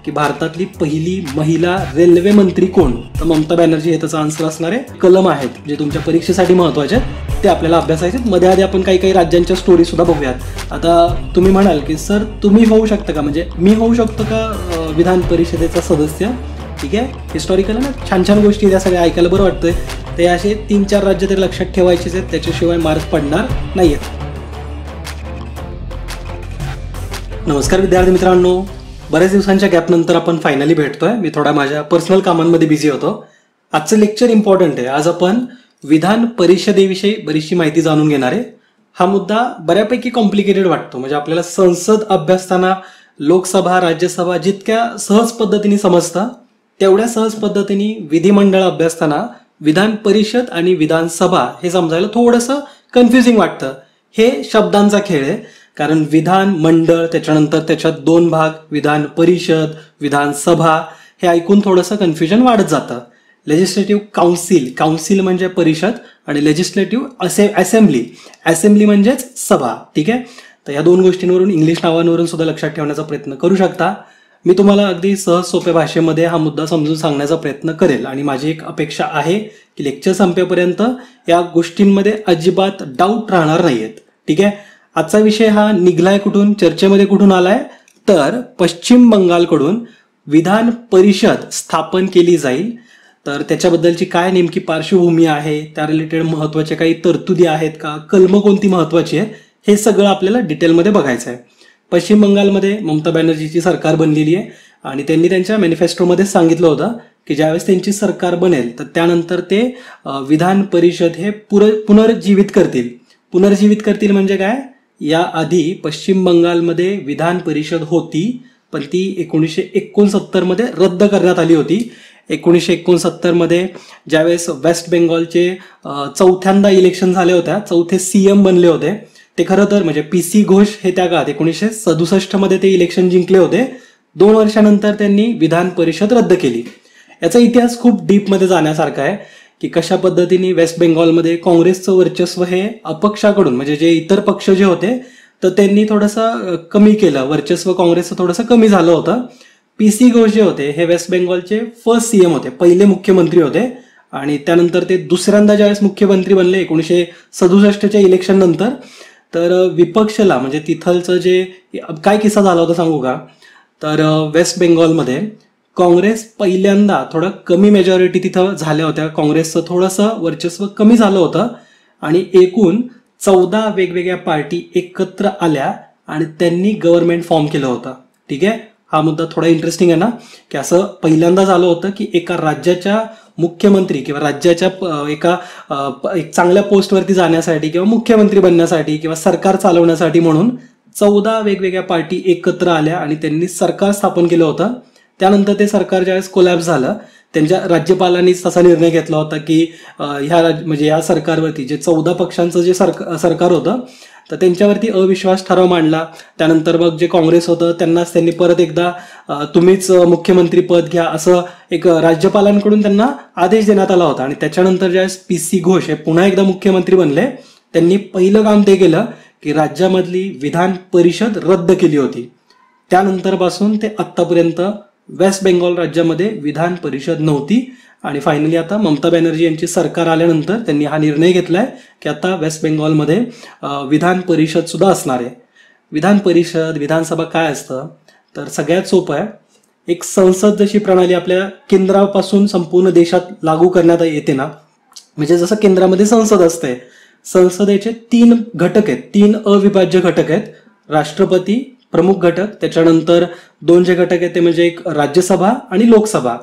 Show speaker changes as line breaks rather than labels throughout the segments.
की भारतातली पहिली महिला रेल्वे मंत्री कोण, तर ममता बॅनर्जी हे त्याचा आन्सर असणार आहे. कलम आहेत जे तुमच्या परीक्षेसाठी महत्त्वाचे आहेत ते आपल्याला अभ्यासायचे. मध्ये आधी आपण काही काही राज्यांच्या स्टोरी सुद्धा बघूयात. आता तुम्ही म्हणाल की सर तुम्ही होऊ शकता का, म्हणजे मी होऊ शकतो का विधान परिषदेचा सदस्य. ठीक आहे, हिस्टॉरिकल ना, छान छान गोष्टी त्या सगळ्या ऐकायला बरं वाटतंय. ते असे 3-4 राज्य तरी लक्षात ठेवायचेच आहेत, त्याच्याशिवाय मार्क पडणार नाहीयेत. नमस्कार विद्यार्थी मित्रांनो, बऱ्याच दिवसांच्या गॅपनंतर आपण फायनली भेटतोय. मी थोडा माझ्या पर्सनल कामांमध्ये बिझी होतो. आजचं लेक्चर इम्पॉर्टंट आहे. आज आपण विधान परिषदेविषयी बरीचशी माहिती जाणून घेणार आहे. हा मुद्दा बऱ्यापैकी कॉम्प्लिकेटेड वाटतो, म्हणजे आपल्याला संसद अभ्यासताना लोकसभा राज्यसभा जितक्या सहज पद्धतीने समजतं तेवढ्या सहज पद्धतीने विधिमंडळ अभ्यासताना विधान परिषद आणि विधानसभा हे समजायला थोडंसं कन्फ्युजिंग वाटतं. हे शब्दांचा खेळ आहे, कारण विधान मंडळ त्याच्यानंतर त्याच्यात 2 भाग, विधान परिषद विधानसभा, हे ऐकून थोडंसं कन्फ्युजन वाढत जातं. लेजिस्लेटिव्ह काउन्सिल म्हणजे परिषद आणि लेजिस्लेटिव्ह असेंब्ली म्हणजेच सभा. ठीक आहे, तर या 2 गोष्टींवरून इंग्लिश नावांवरून सुद्धा लक्षात ठेवण्याचा प्रयत्न करू शकता. मी तुम्हाला अगदी सहज सोप्या भाषेमध्ये हा मुद्दा समजून सांगण्याचा प्रयत्न करेल आणि माझी एक अपेक्षा आहे की लेक्चर संपेपर्यंत या गोष्टींमध्ये अजिबात डाऊट राहणार नाहीयेत. ठीक आहे, आजचा विषय हा निघलाय कुठून, चर्चेमध्ये कुठून आलाय, तर पश्चिम बंगालकडून विधान परिषद स्थापन केली जाईल. तर त्याच्याबद्दलची काय नेमकी पार्श्वभूमी आहे, त्या रिलेटेड महत्वाच्या काही तरतुदी आहेत का, कलमं कोणती महत्वाची आहे, हे सगळं आपल्याला डिटेलमध्ये बघायचं आहे. पश्चिम बंगालमध्ये ममता बॅनर्जीची सरकार बनलेली आहे आणि त्यांनी त्यांच्या मॅनिफेस्टोमध्ये सांगितलं होतं की ज्यावेळेस त्यांची सरकार बनेल तर त्यानंतर ते विधान परिषद हे पुनर्जीवित करतील. म्हणजे काय, याआधी पश्चिम बंगालमध्ये विधान परिषद होती, पण ती 1969 मध्ये रद्द करण्यात आली होती. 1969 मध्ये ज्यावेळेस वेस्ट बेंगॉलचे 4थ्यांदा इलेक्शन झाले होत्या, 4थे CM बनले होते ते. खरं तर म्हणजे PC घोष हे त्या काळात 1967 मध्ये ते इलेक्शन जिंकले होते. 2 वर्षानंतर त्यांनी विधान परिषद रद्द केली. याचा इतिहास खूप डीपमध्ये जाण्यासारखा आहे की कशा पद्धतीने वेस्ट बेंगॉलमध्ये काँग्रेसचं वर्चस्व हे अपक्षाकडून, म्हणजे जे इतर पक्ष जे होते तर त्यांनी थोडंसं कमी केलं, वर्चस्व काँग्रेसचं थोडंसं कमी झालं होतं. PC घोष जे होते हे वेस्ट बेंगॉलचे फर्स्ट CM होते, पहिले मुख्यमंत्री होते आणि त्यानंतर ते दुसऱ्यांदा ज्यावेळेस मुख्यमंत्री बनले 1967च्या इलेक्शन नंतर, तर विपक्षला म्हणजे तिथलचं जे काय किस्सा झाला होता सांगू का, तर वेस्ट बेंगॉलमध्ये काँग्रेस पहिल्यांदा थोडं कमी मेजॉरिटी तिथं झाल्या होत्या, काँग्रेसचं थोडंसं वर्चस्व कमी झालं होतं आणि एकूण 14 वेगवेगळ्या पार्टी एकत्र आल्या आणि त्यांनी गव्हर्नमेंट फॉर्म केलं होतं. ठीक आहे, हा मुद्दा थोडा इंटरेस्टिंग आहे ना, की असं पहिल्यांदा झालं होतं की एका राज्याच्या मुख्यमंत्री किंवा राज्याच्या एक चांगल्या पोस्टवरती जाण्यासाठी किंवा मुख्यमंत्री बनण्यासाठी किंवा सरकार चालवण्यासाठी म्हणून 14 वेगवेगळ्या पार्टी एकत्र आल्या आणि त्यांनी सरकार स्थापन केलं होतं. त्यानंतर ते सरकार ज्यावेळेस कोलॅप्स झालं, त्यांच्या राज्यपालांनीच तसा निर्णय घेतला होता की ह्या सरकारवरती जे 14 पक्षांचं जे सरकार होतं तर त्यांच्यावरती अविश्वास ठराव मांडला. त्यानंतर मग जे काँग्रेस होतं त्यांनी परत एकदा तुम्हीच मुख्यमंत्री पद घ्या असं एक राज्यपालांकडून त्यांना आदेश देण्यात आला होता. आणि त्याच्यानंतर ज्यावेळेस PC घोष हे पुन्हा एकदा मुख्यमंत्री बनले, त्यांनी पहिलं काम ते केलं की राज्यामधली विधान परिषद रद्द केली होती. त्यानंतर पासून ते आत्तापर्यंत वेस्ट बेंगॉल राज्यामध्ये विधान परिषद नव्हती आणि फायनली आता ममता बॅनर्जी यांची सरकार आल्यानंतर त्यांनी हा निर्णय घेतलाय की आता वेस्ट बेंगॉलमध्ये विधान परिषद सुद्धा असणार आहे. विधान परिषद विधानसभा काय असतं, तर सगळ्यात सोपं आहे. एक संसद जशी प्रणाली आपल्या केंद्रापासून संपूर्ण देशात लागू करण्यात येते ना, म्हणजे जसं केंद्रामध्ये संसद असते, संसदेचे 3 घटक आहेत, 3 अविभाज्य घटक आहेत. राष्ट्रपती प्रमुख घटक, त्याच्यानंतर 2 जे घटक आहेत ते म्हणजे एक राज्यसभा आणि लोकसभा.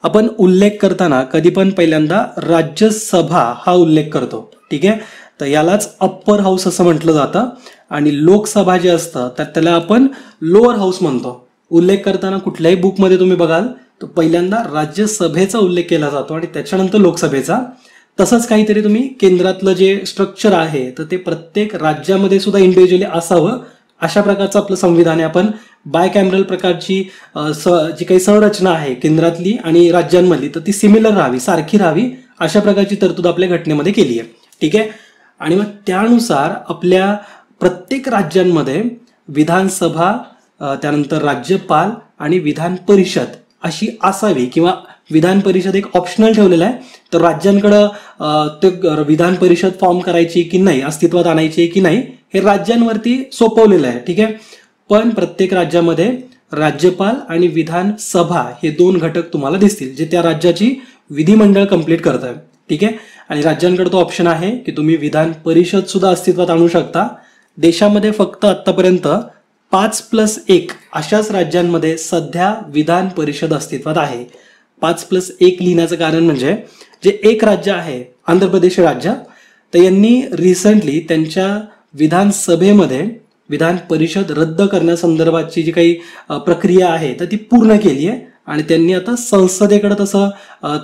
आपण उल्लेख करताना कधी पण पहिल्यांदा राज्यसभा हा उल्लेख करतो. ठीक आहे, तर यालाच अप्पर हाऊस असं म्हटलं जातं आणि लोकसभा जे असतं तर त्याला आपण लोअर हाऊस म्हणतो. उल्लेख करताना कुठल्याही बुकमध्ये तुम्ही बघाल तर पहिल्यांदा राज्यसभेचा उल्लेख केला जातो आणि त्याच्यानंतर लोकसभेचा. तसंच काहीतरी तुम्ही केंद्रातलं जे स्ट्रक्चर आहे तर ते प्रत्येक राज्यामध्ये सुद्धा इंडिव्हिज्युअली असावं, अशा प्रकारचं आपलं संविधान आहे. आपण बायकॅमरल प्रकारची जी काही संरचना आहे केंद्रातली आणि राज्यांमधली तर ती सिमिलर राहावी, सारखी राहावी, अशा प्रकारची तरतूद आपल्या घटनेमध्ये केली आहे. ठीक आहे, आणि मग त्यानुसार आपल्या प्रत्येक राज्यांमध्ये विधानसभा त्यानंतर राज्यपाल आणि विधान परिषद अशी असावी, किंवा विधान परिषद एक ऑप्शनल ठेवलेलं आहे. तर राज्यांकडं ते विधान परिषद फॉर्म करायची की नाही, अस्तित्वात आणायची की नाही, हे राज्यांवरती सोपवलेलं आहे. ठीक आहे. पण प्रत्येक राज्यामध्ये राज्यपाल आणि विधानसभा हे 2 घटक तुम्हाला दिसतील, जे त्या राज्याची विधिमंडळ कंप्लीट करत आहे. ठीक आहे. आणि राज्यांकडे तो ऑप्शन आहे की तुम्ही विधान परिषद सुद्धा अस्तित्वात आणू शकता. देशामध्ये फक्त आतापर्यंत 5+1 अशाच राज्यांमध्ये सध्या विधान परिषद अस्तित्वात आहे. 5+1 लिहिण्याचं कारण म्हणजे जे एक राज्य आहे आंध्र प्रदेश राज्य, तर यांनी रिसेंटली त्यांच्या विधानसभेमध्ये विधान परिषद रद्द करण्यासंदर्भाची जी काही प्रक्रिया आहे तर ती पूर्ण केली आहे. आणि त्यांनी आता संसदेकडे तसं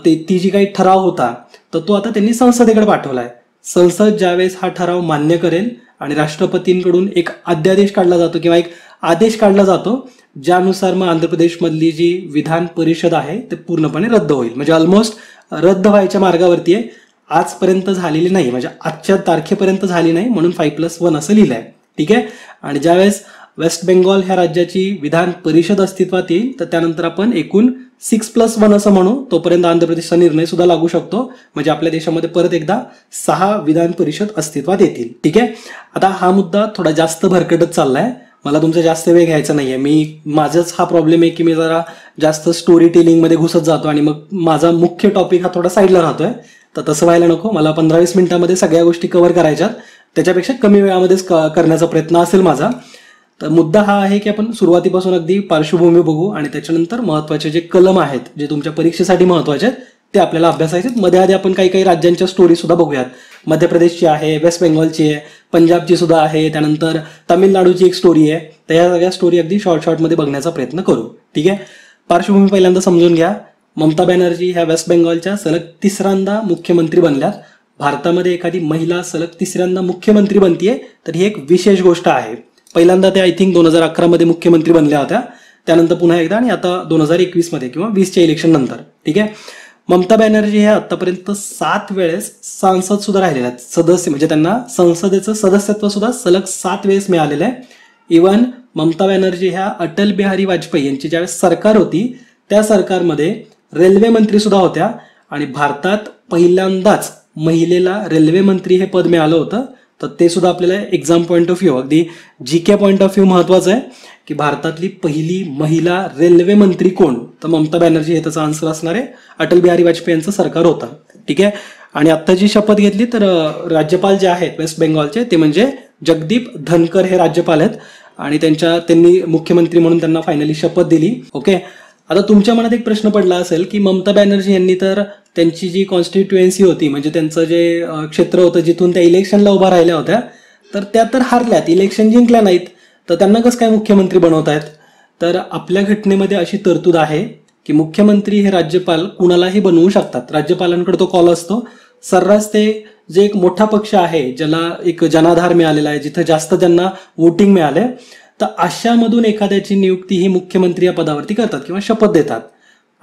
ती जी काही ठराव होता तर तो आता त्यांनी संसदेकडे पाठवलाय. संसद ज्यावेळेस हा ठराव मान्य करेल आणि राष्ट्रपतींकडून एक अध्यादेश काढला जातो किंवा एक आदेश काढला जातो, ज्यानुसार मग आंध्र प्रदेशमधली जी विधान परिषद आहे ते पूर्णपणे रद्द होईल. म्हणजे ऑलमोस्ट रद्द व्हायच्या मार्गावरती आहे. आजपर्यंत झालेली नाही, म्हणजे आजच्या तारखेपर्यंत झाली नाही, म्हणून 5+1 असं लिहिलंय. ठीक आहे. आणि ज्यावेळेस वेस्ट बेंगॉल ह्या राज्याची विधान परिषद अस्तित्वात येईल तर त्यानंतर आपण एकूण 6+1 असं म्हणू. तोपर्यंत आंध्र प्रदेशचा निर्णय सुद्धा लागू शकतो. म्हणजे आपल्या देशामध्ये परत एकदा 6 विधान परिषद अस्तित्वात येतील. ठीक आहे. आता हा मुद्दा थोडा जास्त भरकटत चाललाय, मला तुमचा जास्त वेळ घ्यायचा नाहीये. माझाच हा प्रॉब्लेम आहे की मी जरा जास्त स्टोरी टेलिंग मध्ये घुसत जातो आणि मग माझा मुख्य टॉपिक हा थोडा साईडला राहतोय. तर तसं व्हायला नको. मला 15-20 मिनिटांमध्ये सगळ्या गोष्टी कव्हर करायच्यात, त्याच्यापेक्षा कमी वेळामध्येच करण्याचा प्रयत्न असेल माझा. तर मुद्दा हा आहे की आपण सुरुवातीपासून अगदी पार्श्वभूमी बघू आणि त्याच्यानंतर महत्वाचे जे कलम आहेत जे तुमच्या परीक्षेसाठी महत्वाचे आहेत ते आपल्याला अभ्यासायचे. मध्ये आधी आपण काही राज्यांच्या स्टोरी सुद्धा बघूयात. मध्य प्रदेशची आहे, वेस्ट बेंगॉलची आहे, पंजाबची सुद्धा आहे, त्यानंतर तामिळनाडूची एक स्टोरी आहे. तर या सगळ्या स्टोरी अगदी शॉर्टमध्ये बघण्याचा प्रयत्न करू. ठीक आहे. पार्श्वभूमी पहिल्यांदा समजून घ्या. ममता बॅनर्जी ह्या वेस्ट बेंगॉलच्या सलग 3ऱ्यांदा मुख्यमंत्री बनल्यात. भारतामध्ये एखादी महिला सलग 3ऱ्यांदा मुख्यमंत्री बनतीये तर ही एक विशेष गोष्ट आहे. पहिल्यांदा त्या आय थिंक 2011 मध्ये मुख्यमंत्री बनल्या होत्या, त्यानंतर पुन्हा एकदा, आणि आता 2021 मध्ये किंवा 20च्या इलेक्शन नंतर. ठीक आहे. ममता बॅनर्जी हे आतापर्यंत 7 वेळेस सांसद सुद्धा राहिलेले आहेत, सदस्य, म्हणजे त्यांना संसदेचं सदस्यत्व सुद्धा सलग 7 वेळेस मिळालेलं आहे. इव्हन ममता बॅनर्जी ह्या अटल बिहारी वाजपेयी यांची ज्यावेळेस सरकार होती त्या सरकारमध्ये रेल्वे मंत्री सुद्धा होत्या. आणि भारतात पहिल्यांदाच महिलेला रेल्वे मंत्री हे पद मिळालं होतं. तर ते सुद्धा आपल्याला एक्झाम पॉईंट ऑफ व्ह्यू, अगदी जीके पॉईंट ऑफ व्ह्यू महत्वाचं आहे की भारतातली पहिली महिला रेल्वे मंत्री कोण, तर ममता बॅनर्जी हे त्याचा आन्सर असणार आहे. अटल बिहारी वाजपेयी यांचं सरकार होतं. ठीक आहे. आणि आता जी शपथ घेतली तर राज्यपाल जे आहेत वेस्ट बेंगॉलचे ते म्हणजे जगदीप धनकर हे राज्यपाल आहेत आणि त्यांनी मुख्यमंत्री म्हणून त्यांना फायनली शपथ दिली. ओके. आता तुमच्या मनात एक प्रश्न पडला असेल की ममता बॅनर्जी यांनी तर त्यांची जी कॉन्स्टिट्युएन्सी होती, म्हणजे त्यांचं जे क्षेत्र होतं जिथून त्या इलेक्शनला उभा राहिल्या होत्या, तर त्या तर हारल्यात, इलेक्शन जिंकल्या नाहीत, तर त्यांना कसं काय मुख्यमंत्री बनवतायत? तर आपल्या घटनेमध्ये अशी तरतूद आहे की मुख्यमंत्री हे राज्यपाल कुणालाही बनवू शकतात. राज्यपालांकडे तो कॉल असतो. सर्रास ते जे एक मोठा पक्ष आहे, ज्याला एक जनाधार मिळालेला आहे, जिथं जास्त त्यांना वोटिंग मिळाले, तर अशामधून एखाद्याची नियुक्ती ही मुख्यमंत्री या पदावरती करतात किंवा शपथ देतात.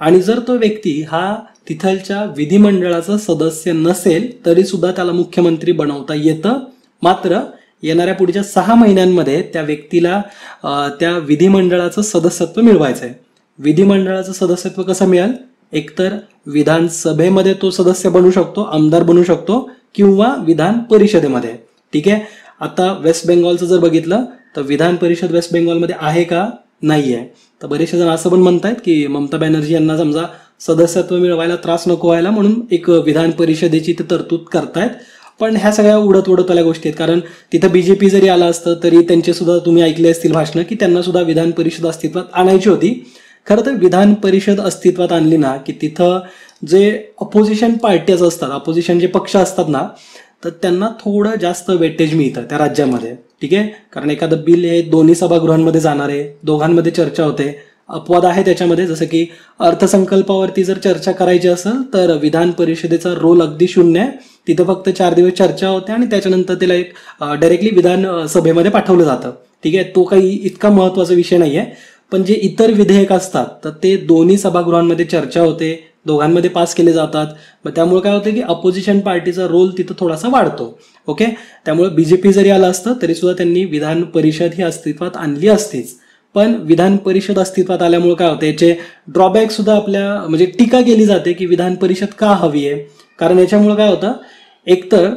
आणि जर तो व्यक्ती हा तिथलच्या विधिमंडळाचा सदस्य नसेल तरी सुद्धा त्याला मुख्यमंत्री बनवता येतं. मात्र येणाऱ्या पुढच्या 6 महिन्यांमध्ये त्या व्यक्तीला त्या विधिमंडळाचं सदस्यत्व मिळवायचं आहे. विधिमंडळाचं सदस्यत्व कसं मिळेल? एकतर विधानसभेमध्ये तो सदस्य बनू शकतो, आमदार बनू शकतो, किंवा विधान परिषदेमध्ये. ठीक आहे. आता वेस्ट बेंगॉलचं जर बघितलं तर विधान परिषद वेस्ट बेंगॉलमध्ये आहे का? नाहीये. तर बरेचसे जण असं पण म्हणतायत की ममता बॅनर्जी यांना समजा सदस्यत्व मिळवायला त्रास नको व्हायला म्हणून एक विधान परिषदेची ते तरतूद करतायत. पण ह्या सगळ्या उडत आल्या गोष्टी आहेत. कारण तिथं बीजेपी जरी आला असतं तरी त्यांचे सुद्धा तुम्ही ऐकले असतील भाषणं की त्यांना सुद्धा विधान परिषद अस्तित्वात आणायची होती. खरं तर विधान परिषद अस्तित्वात आणली ना की तिथं जे अपोजिशन पार्टीज असतात, अपोजिशन जे पक्ष असतात ना, तर त्यांना थोडं जास्त वेटेज मिळतं त्या राज्यामध्ये. ठीक आहे. कारण एखादं बिल हे दोन्ही सभागृहांमध्ये जाणार आहे, दोघांमध्ये चर्चा होते. अपवाद आहे त्याच्यामध्ये, जसं की अर्थसंकल्पावरती जर चर्चा करायची असेल तर विधान परिषदेचा रोल अगदी 0 आहे. तिथं फक्त 4 दिवस चर्चा होते आणि त्याच्यानंतर त्याला एक डायरेक्टली विधान सभेमध्ये पाठवलं जातं. ठीक आहे. तो काही इतका महत्वाचा विषय नाहीये. पण जे इतर विधेयक असतात तर ते दोन्ही सभागृहांमध्ये चर्चा होते, दोघांमध्ये पास केले जातात. मग त्यामुळे काय होतं की अपोजिशन पार्टीचा रोल तिथं थोडासा वाढतो. ओके. त्यामुळे बीजेपी जरी आला असतं तरी सुद्धा त्यांनी विधान परिषद ही अस्तित्वात आणली असतीच. पण विधान परिषद अस्तित्वात आल्यामुळे काय होतं, याचे ड्रॉबॅक सुद्धा आपल्या म्हणजे टीका केली जाते की विधान परिषद का हवी आहे. कारण याच्यामुळे काय होतं, एकतर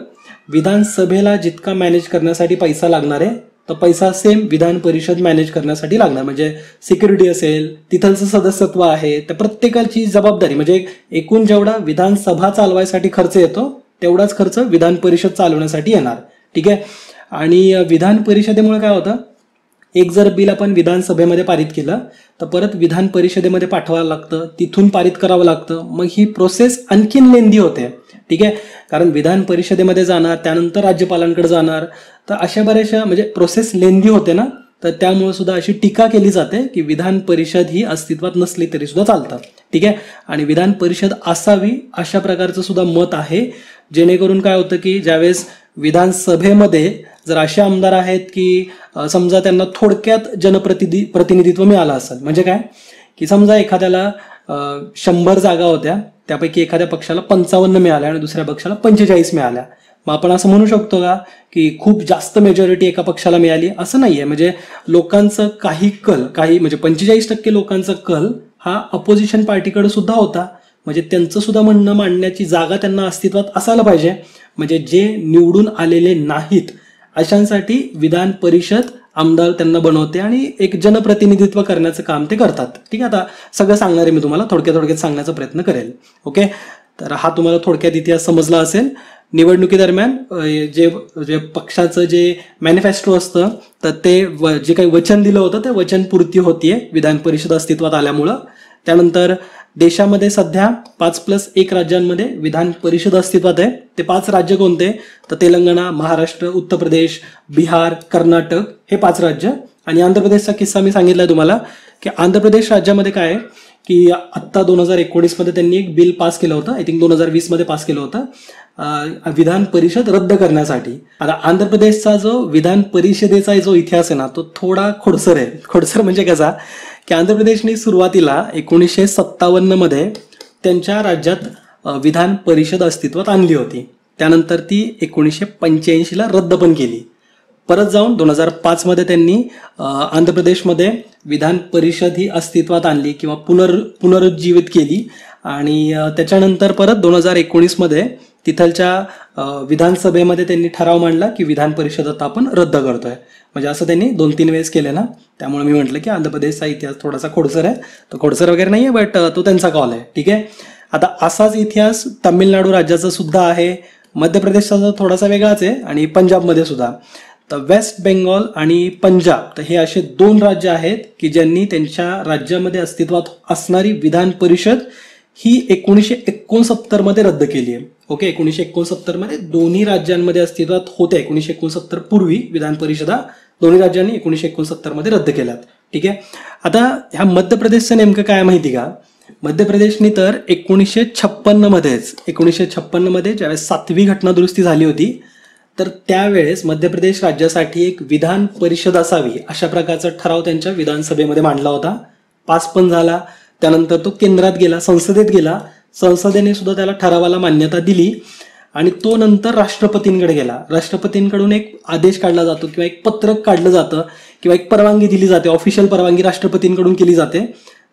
विधानसभेला जितका मॅनेज करण्यासाठी पैसा लागणार आहे तर पैसा सेम विधान परिषद मॅनेज करण्यासाठी लागणार. म्हणजे सिक्युरिटी असेल, तिथलचं सदस्यत्व आहे, तर प्रत्येकाची जबाबदारी म्हणजे एकूण जेवढा विधानसभा चालवायसाठी खर्च येतो तेवढाच खर्च विधान परिषद चालवण्यासाठी येणार. ठीक आहे. आणि विधान परिषदेमुळे काय होतं, एक जर बिल आपण विधानसभेमध्ये पारित केलं तर परत विधान परिषदेमध्ये पाठवायला लागतं, तिथून पारित करावं लागतं. मग ही प्रोसेस आणखीन लेंदी होते. ठीक आहे. कारण विधान परिषदेमध्ये जाणार, त्यानंतर राज्यपालांकडे जाणार, तर अशा बऱ्याचशा म्हणजे प्रोसेस लेंदी होते ना. तर त्यामुळे सुद्धा अशी टीका केली जाते की विधान परिषद ही अस्तित्वात नसली तरी सुद्धा चालतं. ठीक आहे. आणि विधान परिषद असावी अशा प्रकारचं सुद्धा मत आहे, जेणेकरून काय होतं की ज्यावेळेस विधानसभेमध्ये जर असे आमदार आहेत की समजा त्यांना थोडक्यात प्रतिनिधित्व मिळालं असेल, म्हणजे काय की समजा एखाद्याला 100 जागा होत्या, त्यापैकी एखाद्या पक्षाला 55 मिळाल्या आणि दुसऱ्या पक्षाला 45 मिळाल्या. मग आपण असं म्हणू शकतो का की खूप जास्त मेजॉरिटी एका पक्षाला मिळाली? असं नाहीये. म्हणजे लोकांचं काही म्हणजे 45% लोकांचा कल हा अपोजिशन पार्टीकडे सुद्धा होता. म्हणजे त्यांचं सुद्धा म्हणणं मांडण्याची जागा त्यांना अस्तित्वात असायला पाहिजे. म्हणजे जे निवडून आलेले नाहीत अशांसाठी विधान परिषद आमदार त्यांना बनवते आणि एक जनप्रतिनिधित्व करण्याचं काम ते करतात. ठीक आहे. आता सगळं सांगणार आहे मी तुम्हाला, थोडक्यात सांगण्याचा प्रयत्न करेल. ओके. तर हा तुम्हाला थोडक्यात इतिहास समजला असेल. निवडणुकीदरम्यान जे पक्षाचं जे मॅनिफेस्टो असतं तर ते जे काही वचन दिलं होतं ते वचन पूर्ती होतीये विधान परिषद अस्तित्वात आल्यामुळं. त्यानंतर देशामध्ये सध्या 5+1 राज्यांमध्ये विधान परिषद अस्तित्वात आहे. ते 5 राज्य कोणते, तर तेलंगणा, महाराष्ट्र, उत्तर प्रदेश, बिहार, कर्नाटक हे 5 राज्य. आणि आंध्र प्रदेशचा किस्सा मी सांगितलाय तुम्हाला की आंध्र प्रदेश राज्यामध्ये काय आहे की आत्ता 2019 मध्ये त्यांनी एक बिल पास केलं होतं, आय थिंक 2020 मध्ये पास केलं होतं विधान परिषद रद्द करण्यासाठी. आता आंध्र प्रदेशचा जो विधान परिषदेचा जो इतिहास आहे ना तो थोडा खोडसर आहे. खोडसर म्हणजे कसा की आंध्र प्रदेशने सुरुवातीला 1957 मध्ये त्यांच्या राज्यात विधान परिषद अस्तित्वात आणली होती. त्यानंतर ती 1985 ला रद्द पण केली. परत जाऊन 2005 मध्ये त्यांनी आंध्र प्रदेशमध्ये विधान परिषद ही अस्तित्वात आणली किंवा पुनरुज्जीवित केली. आणि त्याच्यानंतर परत 2019 मध्ये तिथलच्या विधानसभेमध्ये त्यांनी ठराव मांडला की विधान परिषद आता आपण रद्द करतोय. म्हणजे असं त्यांनी 2-3 वेळेस केलं ना. त्यामुळे मी म्हटलं की आंध्र प्रदेशचा इतिहास थोडासा खोडसर आहे. तो खोडसर वगैरे नाहीये, बट तो त्यांचा कॉल आहे. ठीक आहे. आता असाच इतिहास तामिळनाडू राज्याचा सुद्धा आहे. मध्य प्रदेशचा थोडासा वेगळाच आहे आणि पंजाबमध्ये सुद्धा. तर वेस्ट बेंगॉल आणि पंजाब तर हे असे 2 राज्य आहेत की ज्यांनी त्यांच्या राज्यामध्ये अस्तित्वात असणारी विधान परिषद ही 1969 मध्ये रद्द केली आहे. ओके. 1969 मध्ये दोन्ही राज्यांमध्ये अस्तित्वात होत्या. 1969 पूर्वी विधान परिषदा दोन्ही राज्यांनी 1969 मध्ये रद्द केल्यात. ठीक आहे. आता ह्या मध्य प्रदेशचं नेमकं काय माहिती का, मध्य प्रदेशने तर 1956 मध्ये ज्यावेळेस 7वी घटनादुरुस्ती झाली होती तर त्यावेळेस मध्य प्रदेश राज्यासाठी एक विधान परिषद असावी अशा प्रकारचा ठराव त्यांच्या विधानसभेमध्ये मांडला होता. पास पण झाला. त्यानंतर तो केंद्रात गेला, संसदेत गेला. संसदेने सुद्धा त्याला ठरावाला मान्यता दिली आणि तो नंतर राष्ट्रपतींकडे गेला. राष्ट्रपतींकडून एक आदेश काढला जातो किंवा एक पत्रक काढलं जातं किंवा एक परवानगी दिली जाते. ऑफिशियल परवानगी राष्ट्रपतींकडून केली जाते.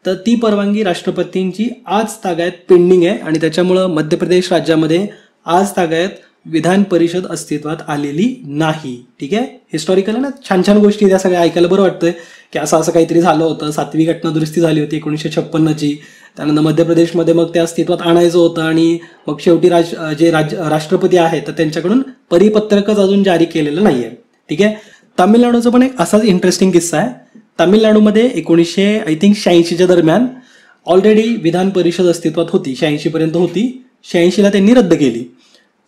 तर ती परवानगी राष्ट्रपतींची आज तागायत पेंडिंग आहे आणि त्याच्यामुळं मध्य प्रदेश राज्यामध्ये आज तागायत विधान परिषद अस्तित्वात आलेली नाही. ठीक आहे. हिस्टॉरिकल आहे ना, छान छान गोष्टी त्या सगळ्या ऐकायला बरं वाटतंय की असं काहीतरी झालं होतं. 7वी घटनादुरुस्ती झाली होती 1956ची. त्यानंतर मध्य प्रदेशमध्ये मग ते अस्तित्वात आणायचं होतं आणि मग शेवटी राष्ट्रपती आहेत तर त्यांच्याकडून परिपत्रकच अजून जारी केलेलं नाहीये. ठीक आहे. तामिळनाडूचा पण एक असाच इंटरेस्टिंग किस्सा आहे. तामिळनाडूमध्ये 1986च्या दरम्यान ऑलरेडी विधान परिषद अस्तित्वात होती. 86 पर्यंत होती. 86 ला त्यांनी रद्द केली.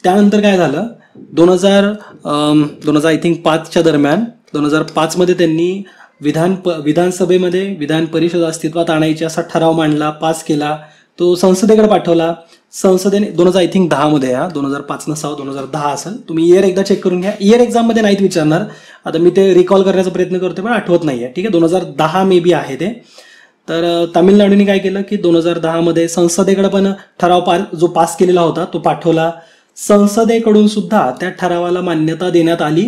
त्यानंतर काय झालं, 2000 आय थिंक 5च्या दरम्यान 2005 मध्ये त्यांनी विधानसभेमध्ये विधान परिषद अस्तित्वात आणायची असा ठराव मांडला, पास केला. तो संसदेकडे पाठवला. संसदेने 2010 मध्ये 2005 नसावं 2010 असेल. तुम्ही इयर एकदा चेक करून घ्या. इयर एक्झाम मध्ये नाहीत विचारणार. आता मी ते रिकॉल करण्याचा प्रयत्न करतोय पण आठवत नाहीये. ठीक आहे. 2010 मे बी आहे ते. तर तामिळनाडूने काय केलं की 2010 मध्ये संसदेकडे पण ठराव जो पास केलेला होता तो पाठवला. संसदेकडून सुद्धा त्या ठरावाला मान्यता देण्यात आली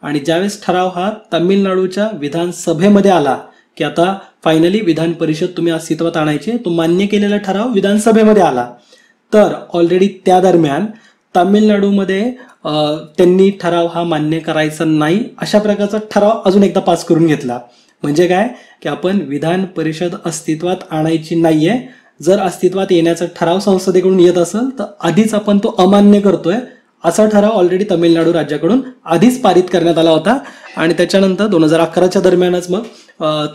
आणि ज्यावेळेस ठराव हा तामिळनाडूच्या विधानसभेमध्ये आला की आता फायनली विधान परिषद तुम्ही अस्तित्वात आणायचे, तो मान्य केलेला ठराव विधानसभेमध्ये आला. तर ऑलरेडी त्या दरम्यान तामिळनाडूमध्ये त्यांनी ठराव हा मान्य करायचा नाही अशा प्रकारचा ठराव अजून एकदा पास करून घेतला. म्हणजे काय की आपण विधान परिषद अस्तित्वात आणायची नाहीये, जर अस्तित्वात येण्याचा ठराव संसदेकडून येत असेल तर आधीच आपण तो अमान्य करतोय असा ठराव ऑलरेडी तामिळनाडू राज्याकडून आधीच पारित करण्यात आला होता. आणि त्याच्यानंतर 2011च्या दरम्यानच मग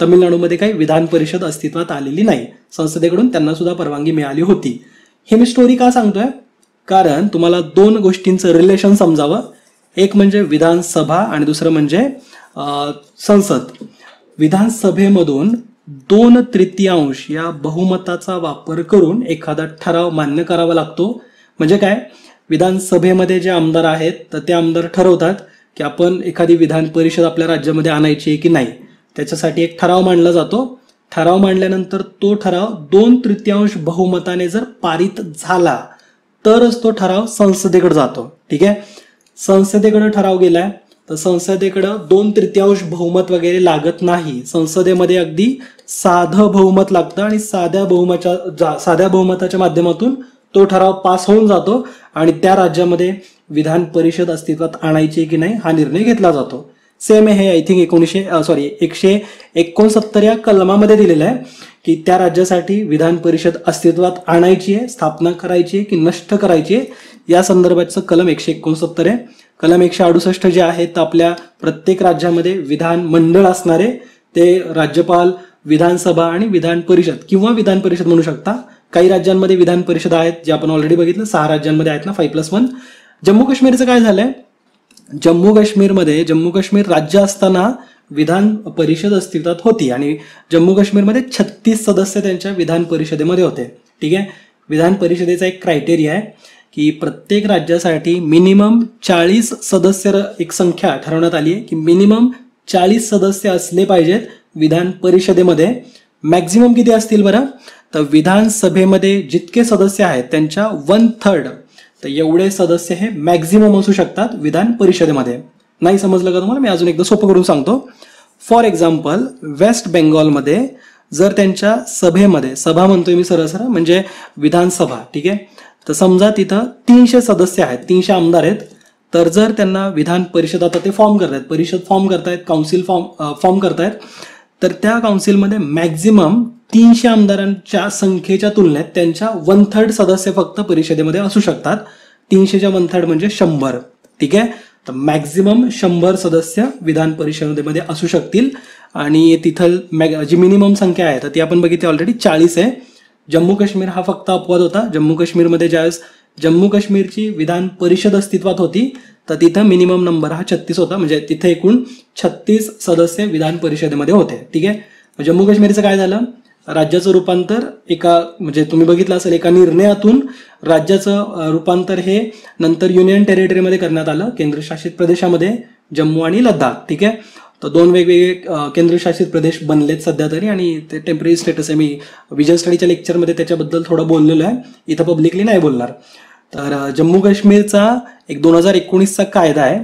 तामिळनाडूमध्ये काही विधान परिषद अस्तित्वात आलेली नाही, संसदेकडून त्यांना सुद्धा परवानगी मिळाली होती. हे मी स्टोरी का सांगतोय, कारण तुम्हाला दोन गोष्टींचं रिलेशन समजावं. एक म्हणजे विधानसभा आणि दुसरं म्हणजे संसद. विधानसभेमधून 2/3 या बहुमताचा वापर करून एखादा ठराव मान्य करावा लागतो. म्हणजे काय, विधानसभेमध्ये जे आमदार आहेत तर ते आमदार ठरवतात की आपण एखादी विधान परिषद आपल्या राज्यामध्ये आणायची आहे की नाही. त्याच्यासाठी एक ठराव मांडला जातो. ठराव मांडल्यानंतर तो ठराव 2/3 बहुमताने जर पारित झाला तरच तो ठराव संसदेकडे जातो. ठीक आहे, संसदेकडे ठराव गेलाय तर संसदेकडं 2/3 बहुमत वगैरे लागत नाही. संसदेमध्ये अगदी साधं बहुमत लागतं आणि साध्या बहुमताच्या माध्यमातून तो ठराव पास होऊन जातो आणि त्या राज्यामध्ये विधान परिषद अस्तित्वात आणायची की नाही हा निर्णय घेतला जातो. सेम हे आय थिंक 169 या कलमामध्ये दिलेलं आहे की त्या राज्यासाठी विधान परिषद अस्तित्वात आणायची आहे, स्थापना करायची आहे की नष्ट करायची आहे, या संदर्भाचं कलम 169 आहे. कलम 168 जे आहे तर आपल्या प्रत्येक राज्यामध्ये विधान मंडळ असणारे, ते राज्यपाल, विधानसभा आणि विधान परिषद किंवा विधान परिषद म्हणू शकता. काही राज्यांमध्ये विधान परिषद आहेत जे आपण ऑलरेडी बघितलं, 6 राज्यांमध्ये आहेत ना, 5+1. जम्मू काश्मीरचं काय झालंय, जम्मू काश्मीर राज्य असताना विधान परिषद अस्तित्वात होती आणि जम्मू काश्मीरमध्ये 36 सदस्य त्यांच्या विधान परिषदेमध्ये होते. ठीक आहे, विधान परिषदेचा एक क्रायटेरिया आहे की प्रत्येक राज्यासाठी मिनिमम 40 सदस्य एक संख्या ठरवण्यात आली आहे की मिनिमम 40 सदस्य असले पाहिजेत विधान परिषदेमध्ये. मॅक्झिमम किती असतील बरं, तर विधानसभेमध्ये जितके सदस्य आहेत त्यांच्या 1/3 तर एवढे सदस्य हे मॅक्झिमम असू शकतात विधान परिषदेमध्ये. नाही समजलं का तुम्हाला, मी अजून एकदा सोपं करून सांगतो. फॉर एक्झाम्पल, वेस्ट बेंगॉलमध्ये जर त्यांच्या सभेमध्ये, सभा म्हणतोय मी सरळ म्हणजे विधानसभा, ठीक आहे, तर समजा तिथं 300 सदस्य आहेत, 300 आमदार आहेत, तर जर त्यांना विधान परिषद आता ते फॉर्म करतायत, परिषद फॉर्म करतायत, काउन्सिल फॉर्म करतायत, तर त्या काउन्सिलमध्ये मॅक्झिमम 300 आमदारांच्या संख्येच्या तुलनेत त्यांच्या 1/3 सदस्य फक्त परिषदेमध्ये असू शकतात. 300च्या 1/3 म्हणजे 100. ठीक आहे, तर मॅक्झिमम 100 सदस्य विधान परिषदेमध्ये असू शकतील आणि तिथं जी मिनिमम संख्या आहे तर ती आपण बघितली ऑलरेडी 40 आहे. जम्मू काश्मीर हा फक्त अपवाद होता. जम्मू काश्मीरमध्ये ज्यावेळेस जम्मू काश्मीरची विधान परिषद अस्तित्वात होती तर तिथं मिनिमम नंबर हा 36 होता, म्हणजे तिथे एकूण 36 सदस्य विधान परिषदेमध्ये होते. ठीक आहे, जम्मू काश्मीरचं काय झालं, राज्याचं रूपांतर म्हणजे तुम्ही बघितलं असेल एका निर्णयातून राज्याचं रूपांतर हे नंतर युनियन टेरिटरीमध्ये करण्यात आलं, केंद्रशासित प्रदेशामध्ये जम्मू आणि लडाख. ठीक आहे, तर 2 वेगवेगळे केंद्रशासित प्रदेश बनलेत सध्या तरी आणि ते टेम्पररी स्टेटस आहे. मी विजन स्टडीच्या लेक्चरमध्ये त्याच्याबद्दल थोडं बोललेलो आहे, इथं पब्लिकली नाही बोलणार. तर जम्मू काश्मीरचा एक 2019चा कायदा आहे,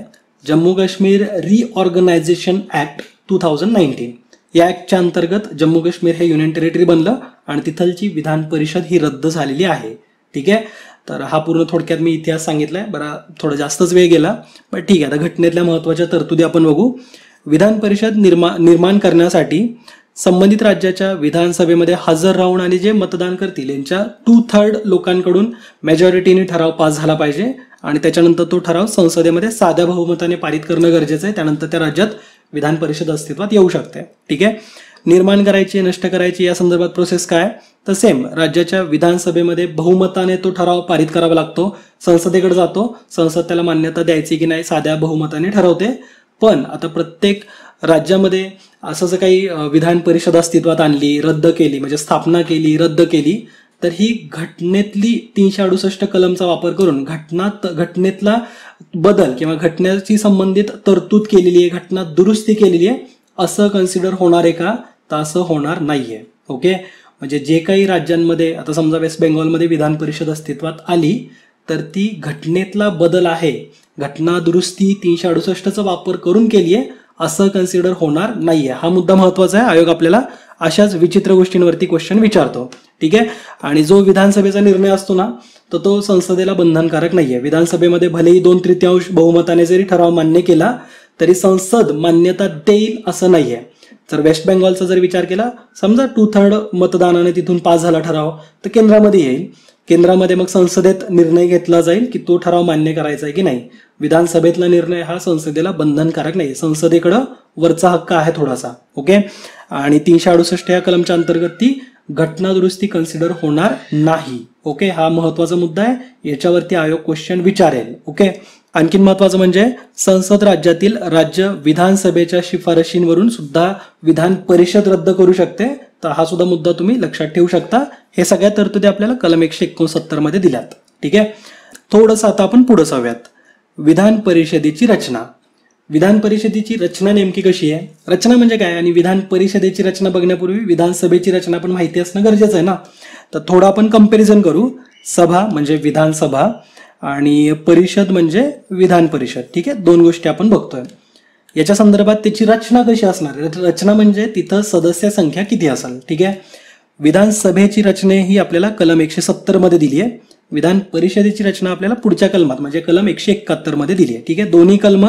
जम्मू काश्मीर रिऑर्गनायझेशन ऍक्ट 2019. या ऍक्टच्या अंतर्गत जम्मू काश्मीर हे युनियन टेरिटरी बनलं आणि तिथलची विधान परिषद ही रद्द झालेली आहे. ठीक आहे, तर हा पूर्ण थोडक्यात मी इतिहास सांगितलाय, बरा थोडा जास्तच वेळ गेला, पण ठीक आहे. आता घटनेतल्या महत्वाच्या तरतुदी आपण बघू. विधान परिषद निर्माण करण्यासाठी संबंधित राज्याच्या विधानसभेमध्ये हजर राहून आणि जे मतदान करतील यांच्या 2/3 लोकांकडून मेजॉरिटीने ठराव पास झाला पाहिजे आणि त्याच्यानंतर तो ठराव संसदेमध्ये साध्या बहुमताने पारित करणं गरजेचं आहे. त्यानंतर त्या राज्यात विधान परिषद अस्तित्वात येऊ शकते. ठीक आहे, निर्माण करायची, नष्ट करायची या संदर्भात प्रोसेस काय, तर सेम राज्याच्या विधानसभेमध्ये बहुमताने तो ठराव पारित करावा लागतो, संसदेकडे जातो, संसद त्याला मान्यता द्यायची की नाही साध्या बहुमताने ठरवते. पण आता प्रत्येक राज्यामध्ये असं जर काही विधान परिषद अस्तित्वात आणली, रद्द केली, म्हणजे स्थापना केली, रद्द केली, तर ही घटनेतली 368 कलमचा वापर करून घटनेतला बदल किंवा घटनेशी संबंधित तरतूद केलेली आहे, घटना दुरुस्ती केलेली आहे असं कन्सिडर होणार आहे का, तर असं होणार नाहीये. ओके, म्हणजे जे काही राज्यांमध्ये आता समजा वेस्ट बेंगॉलमध्ये विधान परिषद अस्तित्वात आली तर ती घटनेतला बदल आहे, घटना दुरुस्ती 368चा वापर करून केली आहे असं कन्सिडर होणार नाहीये. हा मुद्दा महत्वाचा आहे. आयोग आपल्याला अशाच विचित्र गोष्टींवरती क्वेश्चन विचारतो. ठीक आहे. आणि जो विधानसभेचा निर्णय असतो ना, तर तो संसदेला बंधनकारक नाहीये. विधानसभेमध्ये भलेही 2/3 बहुमताने जरी ठराव मान्य केला तरी संसद मान्यता देईल असं नाहीये. जर वेस्ट बेंगॉलचा जर विचार केला, समजा 2/3 मतदानाने तिथून पास झाला ठराव, तर केंद्रामध्ये येईल. केंद्रामध्ये मग संसदेत निर्णय घेतला जाईल की तो ठराव मान्य करायचा आहे की नाही. विधानसभेतला निर्णय हा संसदेला बंधनकारक नाही. संसदेकडं वरचा हक्क आहे थोडासा. ओके. आणि 368 या कलमच्या अंतर्गत ती घटना दुरुस्ती कन्सिडर होणार नाही. ओके. हा महत्वाचा मुद्दा आहे. याच्यावरती आयोग क्वेश्चन विचारेल. ओके. आणखीन महत्वाचं म्हणजे संसद राज्यातील राज्य विधानसभेच्या शिफारशींवरून सुद्धा विधान परिषद रद्द करू शकते. तर हा सुद्धा मुद्दा तुम्ही लक्षात ठेवू शकता. हे सगळ्या तरतुदी आपल्याला कलम 169 मध्ये दिल्यात. ठीक आहे. थोडंसं आता आपण पुढे जाऊयात. विधान परिषदेची रचना. विधान परिषदेची रचना नेमकी कशी आहे, रचना म्हणजे काय, आणि विधान परिषदेची रचना बघण्यापूर्वी विधानसभेची रचना पण माहिती असणं गरजेचं आहे ना. तर थोडं आपण कंपॅरिझन करू. सभा म्हणजे विधानसभा आणि परिषद म्हणजे विधान परिषद. ठीक आहे. दोन गोष्टी आपण बघतोय. याच्या संदर्भात त्याची रचना कशी असणार. रचना म्हणजे तिथं सदस्य संख्या किती असेल. ठीक आहे. विधानसभेची रचना ही आपल्याला कलम 170 मध्ये दिली आहे. विधान परिषदेची रचना आपल्याला पुढच्या कलमात म्हणजे कलम 171 मध्ये दिली आहे. ठीक आहे. दोन्ही कलम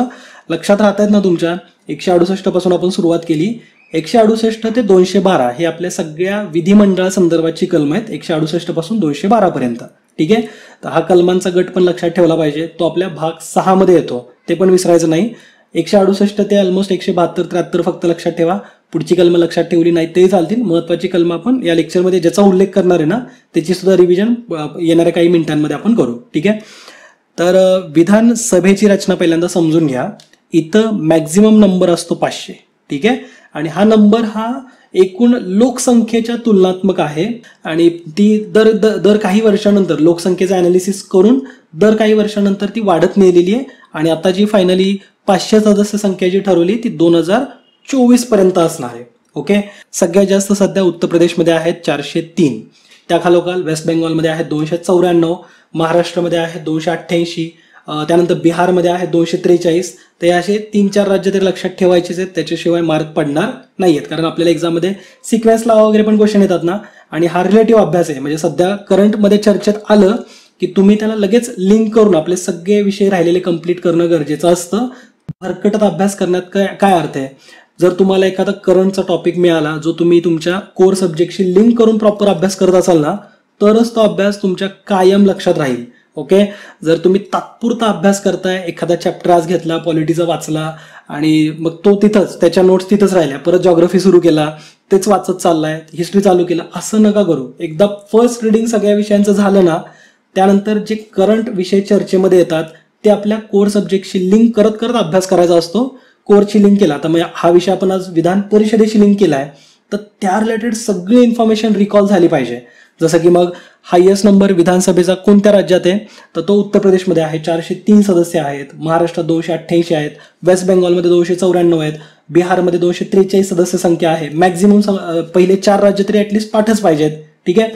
लक्षात राहतात ना तुमच्या. 168 पासून आपण सुरुवात केली. 168 ते 212 हे आपल्या सगळ्या विधिमंडळा संदर्भाची कलम आहेत. 168 पासून 212 पर्यंत. ठीक आहे. तर हा कलमांचा गट पण लक्षात ठेवला पाहिजे. तो आपल्या भाग 6 मध्ये येतो, ते पण विसरायचं नाही. 168 ते ऑलमोस्ट 172-73 फक्त लक्षात ठेवा. पुढची कलम लक्षात ठेवली नाही तरी चालतील. महत्वाची कलम आपण या लेक्चरमध्ये ज्याचा उल्लेख करणार आहे ना, त्याची सुद्धा रिव्हिजन येणाऱ्या काही मिनिटांमध्ये आपण करू. ठीक आहे. तर विधानसभेची रचना पहिल्यांदा समजून घ्या. इथं मॅक्झिमम नंबर असतो 500. ठीक आहे. आणि हा नंबर हा एकूण लोकसंख्येच्या तुलनात्मक आहे आणि ती दर काही वर्षानंतर लोकसंख्येचं अनालिसिस करून दर काही वर्षानंतर ती वाढत नेलेली आहे. आणि आता जी फायनली 500 सदस्य संख्या जी ठरवली ती 2024 पर्यंत असणार आहे. ओके. सगळ्यात जास्त सध्या उत्तर प्रदेशमध्ये आहेत 403. त्याखालोखाल वेस्ट बेंगॉलमध्ये आहेत 294, महाराष्ट्रामध्ये आहेत 288, त्यानंतर बिहारमध्ये आहेत 243. ते असे 3-4 राज्य तरी लक्षात ठेवायचेच आहेत. त्याच्याशिवाय मार्क पडणार नाहीयेत. कारण आपल्याला एक्झाममध्ये सिक्वेन्स लावा वगैरे पण क्वेश्चन येतात ना. आणि हा रिलेटिव्ह अभ्यास आहे. म्हणजे सध्या करंटमध्ये चर्चेत आलं की तुम्ही त्याला लगेच लिंक करून आपले सगळे विषय राहिलेले कंप्लीट करणं गरजेचं असतं. भरकटत अभ्यास करण्यात काय अर्थ आहे. जर तुम्हाला एखादा करंटचा टॉपिक मिळाला जो तुम्ही तुमच्या कोर सब्जेक्टशी लिंक करून प्रॉपर अभ्यास करत असाल ना, तरच तो अभ्यास तुमच्या कायम लक्षात राहील. ओके. जर तुम्ही तात्पुरता अभ्यास करताय, एखादा चॅप्टर आज घेतला, पॉलिटीचा वाचला आणि मग तो तिथंच त्याच्या नोट्स तिथंच राहिल्या, परत जॉग्राफी सुरू केला, तेच वाचत चाललाय, हिस्ट्री चालू केला, असं नका करू. एकदा फर्स्ट रिडिंग सगळ्या विषयांचं झालं ना, त्यानंतर जे करंट विषय चर्चेमध्ये येतात ते आपल्या कोर सब्जेक्टशी लिंक करत करत अभ्यास करायचा असतो. कोरची लिंक केला तर मग हा विषय आपण आज विधान परिषदेशी लिंक केलाय, तर त्या रिलेटेड सगळी इन्फॉर्मेशन रिकॉल झाली पाहिजे. जसं की मग हायएस्ट नंबर विधानसभेचा कोणत्या राज्यात आहे, तर तो उत्तर प्रदेशमध्ये आहे. 403 सदस्य आहेत. महाराष्ट्रात 288 आहेत. वेस्ट बेंगॉलमध्ये 294 आहेत. बिहारमध्ये 243 सदस्य संख्या आहे. मॅक्झिमम पहिले 4 राज्य तरी ऍटलिस्ट पाठच पाहिजेत. ठीक आहे.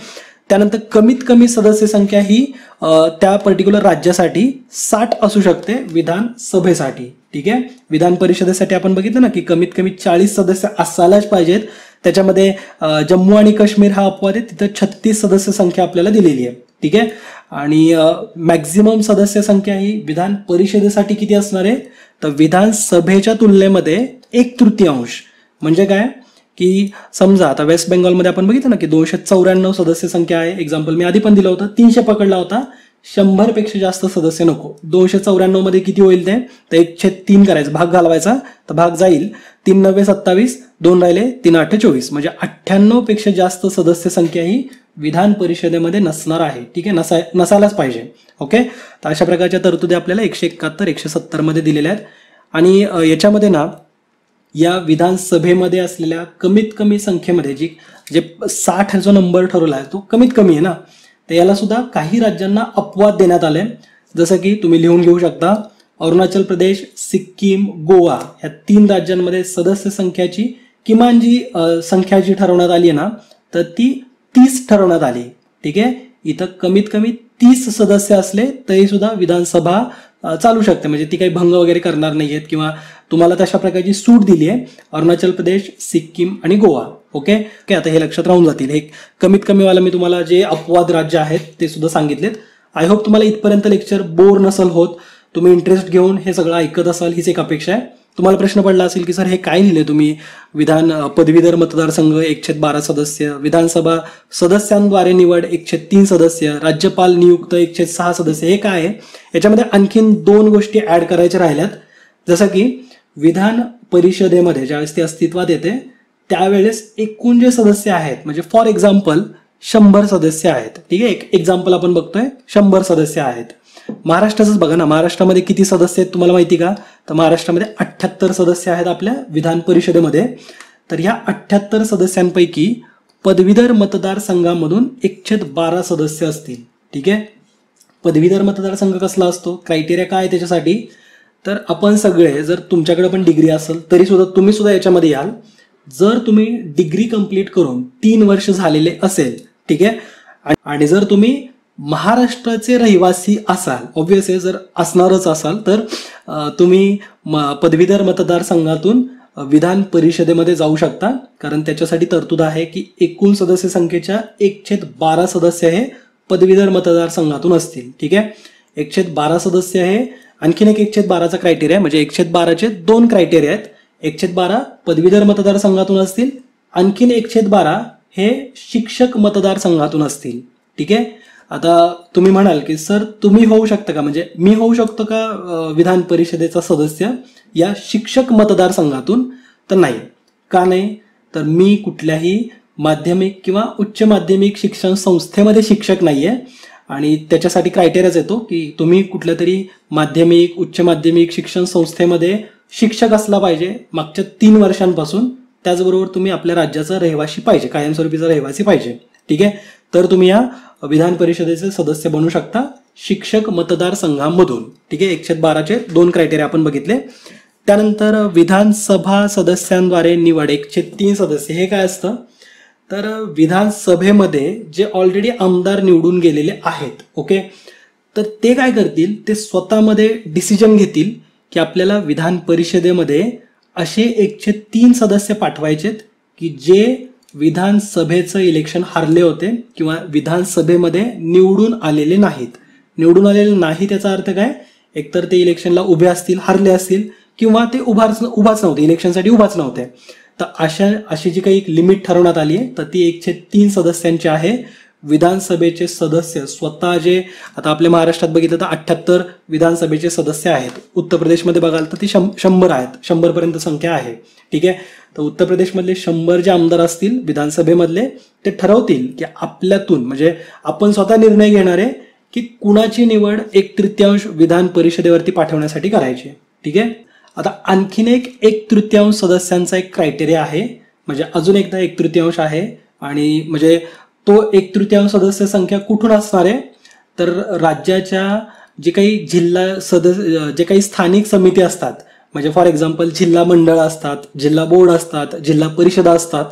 त्यानंतर कमीत कमी सदस्य संख्या ही त्या पर्टिक्युलर राज्यासाठी 60 असू शकते विधानसभेसाठी. ठीक आहे. विधान परिषदेसाठी आपण बघितलं ना की कमीत कमी 40 सदस्य असायलाच पाहिजेत. त्याच्यामध्ये जम्मू आणि काश्मीर हा अपवाद आहे, तिथं 36 सदस्य संख्या आपल्याला दिलेली आहे. ठीक आहे. आणि मॅक्झिमम सदस्य संख्या ही विधान परिषदेसाठी किती असणार आहे, तर विधानसभेच्या तुलनेमध्ये 1/3. म्हणजे काय की समजा आता वेस्ट बेंगॉलमध्ये आपण बघितलं ना की 294 सदस्य संख्या आहे. एक्झाम्पल मी आधी पण दिलं होतं, 300 पकडला होता. 100 पेक्षा जास्त सदस्य नको. 294 मध्ये किती होईल ते, तर 1/3 करायचं, भाग घालवायचा, तर भाग जाईल. 3 9 27, 2 राहिले, 3 8 24, म्हणजे 98 पेक्षा जास्त सदस्य संख्या ही विधान परिषदेमध्ये नसणार आहे. ठीक आहे. नसायलाच पाहिजे. ओके. तर अशा प्रकारच्या तरतुदी आपल्याला 171, 170 मध्ये दिलेल्या आहेत. आणि याच्यामध्ये ना या विधानसभेमध्ये असलेल्या कमीत कमी संख्येमध्ये जे 60 जो नंबर ठरवला आहे तो कमीत कमी आहे ना, तर याला सुद्धा काही राज्यांना अपवाद देण्यात आले. जसं की तुम्ही लिहून घेऊ शकता, अरुणाचल प्रदेश, सिक्कीम, गोवा या 3 राज्यांमध्ये सदस्य संख्याची किमान जी संख्या जी ठरवण्यात आली आहे ना, तर ती 30 ठरवण्यात आली. ठीक आहे. इथं कमीत कमी 30 सदस्य असले तरी सुद्धा विधानसभा चालू शकते, म्हणजे ती काही भंग वगैरे करणार नाहीयेत किंवा तुम्हाला तशा प्रकारची सूट दिली आहे अरुणाचल प्रदेश, सिक्कीम आणि गोवा. ओके ओके, आता हे लक्षात राहून जातील. हे कमीत कमी वाला मी तुम्हाला जे अपवाद राज्य आहेत ते सुद्धा सांगितलेत. आय होप तुम्हाला इथपर्यंत लेक्चर बोर नसल होत, तुम्ही इंटरेस्ट घेऊन हे सगळं ऐकत असाल, हीच एक अपेक्षा आहे. तुम्हाला प्रश्न पडला असेल की सर हे काय लिहिले तुम्ही, विधान पदवीधर मतदारसंघ 1/12 सदस्य, विधानसभा सदस्यांद्वारे निवड 1/3 सदस्य, राज्यपाल नियुक्त 1/6 सदस्य, हे काय आहे? याच्यामध्ये आणखीन 2 गोष्टी ऍड करायच्या राहिल्यात. जसं की विधान परिषदेमध्ये ज्यावेळेस ती अस्तित्वात येते त्यावेळेस एकूण जे सदस्य आहेत, म्हणजे फॉर एक्झाम्पल 100 सदस्य आहेत. ठीक आहे, एक एक्झाम्पल आपण बघतोय, 100 सदस्य आहेत. महाराष्ट्राचंच बघा ना, महाराष्ट्रामध्ये किती सदस्य आहेत तुम्हाला माहिती का? तर महाराष्ट्रामध्ये 78 सदस्य आहेत आपल्या विधान परिषदेमध्ये. तर ह्या 78 सदस्यांपैकी पदवीधर मतदारसंघामधून 1/12 सदस्य असतील. ठीक आहे, पदवीधर मतदारसंघ कसला असतो, क्रायटेरिया काय आहे त्याच्यासाठी? तर आपण सगळे, जर तुमच्याकडे पण डिग्री असेल तरी सुद्धा तुम्ही सुद्धा याच्यामध्ये याल. जर तुम्ही डिग्री कंप्लीट करून 3 वर्ष झालेले असेल, ठीक आहे, आणि जर तुम्ही महाराष्ट्राचे रहिवासी असाल, ऑब्व्हियसली जर असणारच असाल, तर तुम्ही पदवीधर मतदारसंघातून विधान परिषदेमध्ये जाऊ शकता. कारण त्याच्यासाठी तरतूद आहे की एकूण सदस्य संख्येच्या 1/12 सदस्य हे पदवीधर मतदारसंघातून असतील. ठीक आहे, 1/12 सदस्य हे आणखीन एक 1/12चा क्रायटेरिया, म्हणजे 1/12चे 2 क्रायटेरिया आहेत. 1/12 पदवीधर मतदारसंघातून असतील, आणखीन 1/12 हे शिक्षक मतदारसंघातून असतील. ठीक आहे, आता तुम्ही म्हणाल की सर तुम्ही होऊ शकता का, म्हणजे मी होऊ शकतो का विधान परिषदेचा सदस्य या शिक्षक मतदारसंघातून? तर नाही. का नाही? तर मी कुठल्याही माध्यमिक किंवा उच्च माध्यमिक शिक्षण संस्थेमध्ये शिक्षक नाहीये, आणि त्याच्यासाठी क्रायटेरियाच येतो की तुम्ही कुठल्या तरी माध्यमिक उच्च माध्यमिक शिक्षण संस्थेमध्ये शिक्षक असला पाहिजे मागच्या 3 वर्षांपासून. त्याचबरोबर तुम्ही आपल्या राज्याचा रहिवासी पाहिजे, कायमस्वरूपीचा रहिवासी पाहिजे. ठीक आहे, तर तुम्ही या विधान परिषदेचे सदस्य बनू शकता शिक्षक मतदारसंघामधून. ठीक आहे, 1/12चे 2 क्रायटेरिया आपण बघितले. त्यानंतर विधानसभा सदस्यांद्वारे निवड 1/3 सदस्य, हे काय असतं? तर विधानसभेमध्ये जे ऑलरेडी आमदार निवडून गेलेले आहेत, ओके, तर ते काय करतील, ते स्वतःमध्ये डिसिजन घेतील की आपल्याला विधान परिषदेमध्ये असे 1/3 सदस्य पाठवायचेत की जे विधानसभेचं इलेक्शन हारले होते किंवा विधानसभेमध्ये निवडून आलेले नाहीत. निवडून आलेले नाही त्याचा अर्थ काय? एकतर ते इलेक्शनला उभे असतील, हारले असतील, किंवा ते उभाच नव्हते, इलेक्शनसाठी उभाच नव्हते. तर अशी जी काही एक लिमिट ठरवण्यात आली आहे, तर ती 1/3 सदस्यांची आहे. विधानसभेचे सदस्य स्वतः, जे आता आपल्या महाराष्ट्रात बघितलं तर 78 विधानसभेचे सदस्य आहेत. उत्तर प्रदेशमध्ये बघाल तर ती 100 आहेत, 100 पर्यंत संख्या आहे. ठीक आहे, तर उत्तर प्रदेशमधले 100 जे आमदार असतील विधानसभेमधले, ते ठरवतील की आपल्यातून, म्हणजे आपण स्वतः निर्णय घेणार आहे की कुणाची निवड 1/3 विधान परिषदेवरती पाठवण्यासाठी करायची. ठीक आहे, आता आणखीन एक 1/3 सदस्यांचा एक क्रायटेरिया आहे, म्हणजे अजून एकदा 1/3 आहे. आणि म्हणजे तो 1/3 सदस्य संख्या कुठून असणार आहे? तर राज्याच्या जे काही जे काही स्थानिक समिती असतात, म्हणजे फॉर एक्झाम्पल जिल्हा मंडळ असतात, जिल्हा बोर्ड असतात, जिल्हा परिषदा असतात,